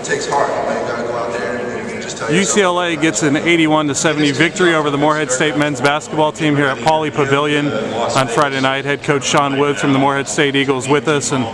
takes heart. You got to go out there and just tell UCLA gets an 81-70 victory over the Morehead State men's basketball team here at Pauley Pavilion on Friday night. Head coach Sean Woods from the Morehead State Eagles with us. And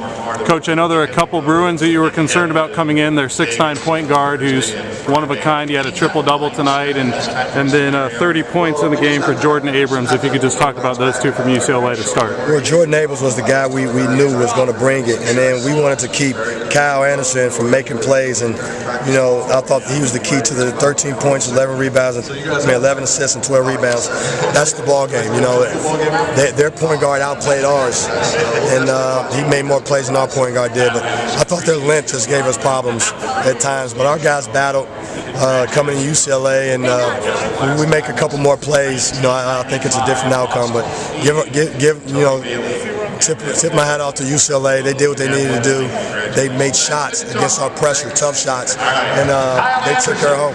Coach, I know there are a couple Bruins that you were concerned about coming in. Their 6'9" point guard who's one of a kind. He had a triple-double tonight, and then 30 points in the game for Jordan Abrams. If you could just talk about those two from UCLA to start. Well, Jordan Abrams was the guy we knew was going to bring it, and then we wanted to keep Kyle Anderson from making plays, and I thought he was the key to the 13 points, 11 rebounds, 11 assists and 12 rebounds. That's the ball game. Their point guard outplayed ours, and he made more plays than our point guard did. But I thought their length just gave us problems at times. But our guys battled coming to UCLA, and we make a couple more plays. I think it's a different outcome. But tip my hat off to UCLA. They did what they needed to do. They made shots against our pressure, tough shots, and they took her home.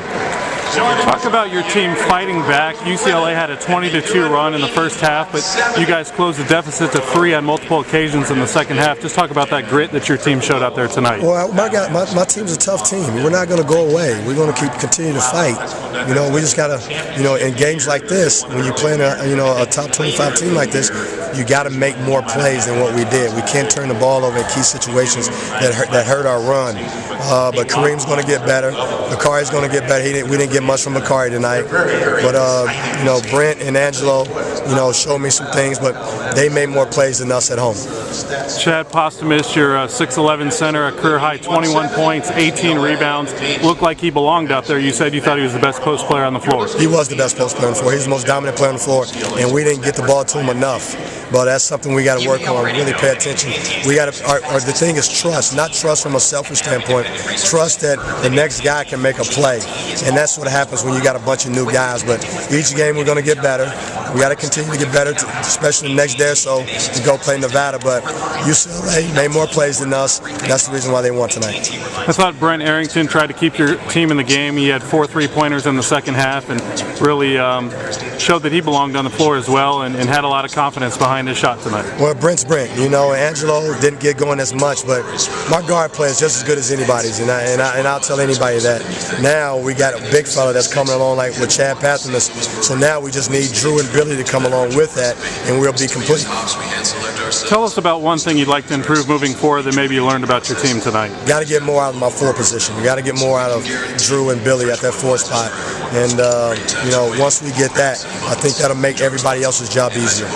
Talk about your team fighting back. UCLA had a 20-2 run in the first half, but you guys closed the deficit to 3 on multiple occasions in the second half. Just talk about that grit that your team showed out there tonight. Well, my team's a tough team. We're not going to go away. We're going to continue to fight. We just got to, in games like this, when you play in a top 25 team like this, you got to make more plays than what we did. We can't turn the ball over in key situations that hurt our run. But Kareem's going to get better. Makari's going to get better. We didn't get much from Makari tonight. But Brent and Angelo, showed me some things, but they made more plays than us at home. Chad Postumus, your 6'11" center, a career high 21 points, 18 rebounds. Looked like he belonged out there. You said you thought he was the best post player on the floor. He was the best post player on the floor. He's the most dominant player on the floor, and we didn't get the ball to him enough. But that's something we got to work on. Really pay attention. We got to. The thing is trust, not trust from a selfish standpoint. Trust that the next guy can make a play, and that's what happens when you got a bunch of new guys. But each game we're going to get better. We got to continue to get better, especially the next day or so, to go play Nevada. But UCLA made more plays than us. That's the reason why they won tonight. I thought Brent Arrington tried to keep your team in the game. He had 4 3-pointers in the second half, and really showed that he belonged on the floor as well, and had a lot of confidence behind his shot tonight. Well, Brent's Brent. Angelo didn't get going as much, but my guard play is just as good as anybody's, and I'll tell anybody that. Now we got a big fella that's coming along like with Chad Pathinus, so now we just need Drew and Billy to come along with that, and we'll be complete. Tell us about one thing you'd like to improve moving forward that maybe you learned about your team tonight. Got to get more out of my 4 position. We got to get more out of Drew and Billy at that 4 spot, and once we get that, I think that'll make everybody else's job easier.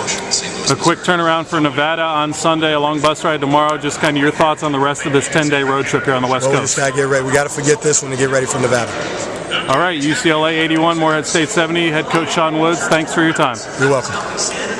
A quick turnaround for Nevada on Sunday, a long bus ride tomorrow. Just kind of your thoughts on the rest of this 10-day road trip here on the West Coast. We just got to get ready. We got to forget this one to get ready for Nevada. All right, UCLA 81, Morehead State 70. Head coach Sean Woods, thanks for your time. You're welcome.